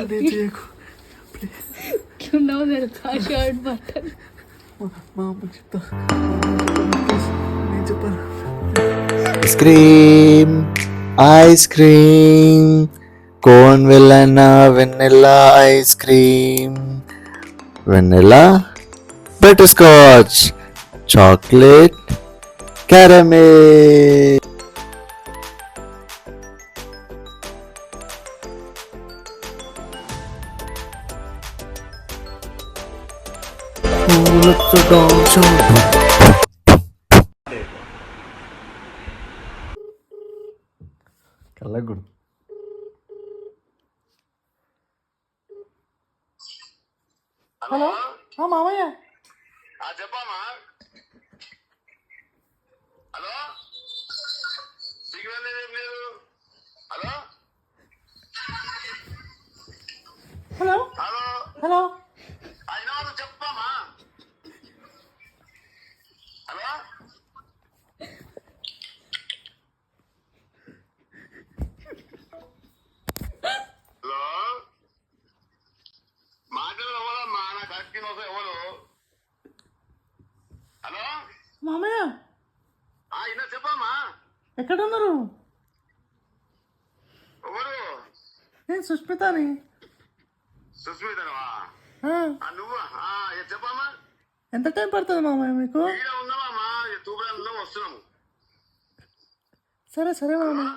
అదే చేయకు. क्यों ना मेरे पास शर्ट बटन మా అమ్మ చెప్తా. నేను చెప్పాను. Ice cream ice cream cone వెల్లైనా vanilla ice cream vanilla butterscotch chocolate caramel. కళ్ళగుడు హలో మామయ్య. చెప్పమ్మా. హలో సిగ్నల్ ఏం లేదు. హలో హలో హలో హలో అయినా వాళ్ళు చెప్పమ్మా. హలో హలో మాటలు ఎవరమ్మా? నాకు అక్కిన ఎవరు? హలో మామయ్య అయినా చెప్పమ్మా. ఎక్కడ ఉన్నారు? ఎవరు? నేను సుష్మితని. సుస్మితనవా? నువ్వు చెప్పమ్మా. ఎంత టైం పడుతుంది మామయ్య మీకు? ఈడ ఉన్నావమ్మా. తూపురాలు ఉన్నాం, వస్తున్నాము. సరే సరే మామయ్య.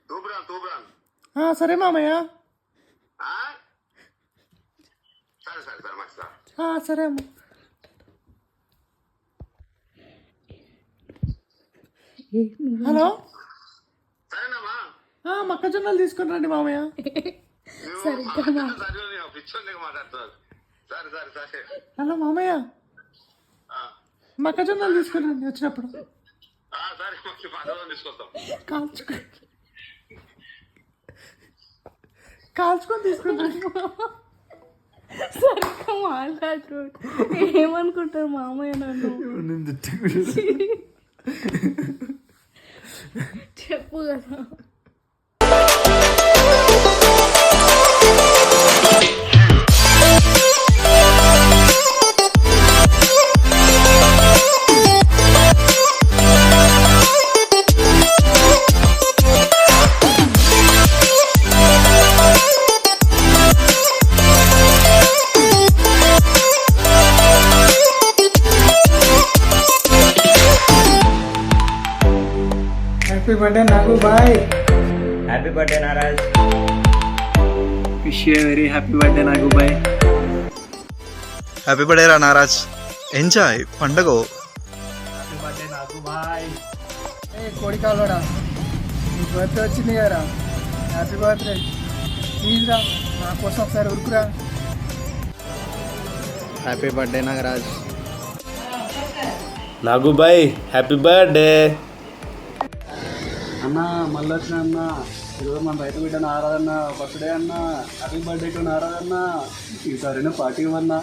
తూపురాలు సరే మామయ్య. సరే సరే సరే మంచిదా. సరే అమ్మ. హలో సరేనమ్మా. మొక్కజొన్నలు తీసుకుని రండి మామయ్య. పిచ్చోళ్ళకి మాట్లాడుతున్నారు. సరే సరే సరే. హలో మామయ్య, మొక్కజొన్నలు తీసుకుని రండి వచ్చినప్పుడు. సరే పదవి తీసుకొస్తాం. కాల్చుకొని తీసుకుని రండి. సరిగ్గా మాట్లాడు. ఏమనుకుంటారు మామయ్య నన్ను? చెప్పు కదా. హ్యాపీ బర్త్డే నాగు బాయ్. Happy birthday Naraj. Wish you very happy birthday Nagu బాయ్. హ్యాపీ బర్త్డే రా నారాజ్. ఎంజాయ్ పండగ. హ్యాపీ బర్త్డే నాగు బాయ్. కోడి కాలోడా, నీ బర్త్డే వచ్చింది కదరా, హ్యాపీ బర్త్డే. ప్లీజ్ రా, నా కోసం ఒకసారి ఉరుకురా. Happy birthday Nagaraj. నాగుబాయ్ హ్యాపీ బర్త్డే. అన్న మళ్ళీ వచ్చిన అన్న, ఈరోజు మన రైతు బిడ్డ ఆరాధన్న బర్త్డే అన్న. హ్యాపీ బర్త్డే టు ఆరాధన్న. ఈసారి పార్టీ ఇవ్వన్నా.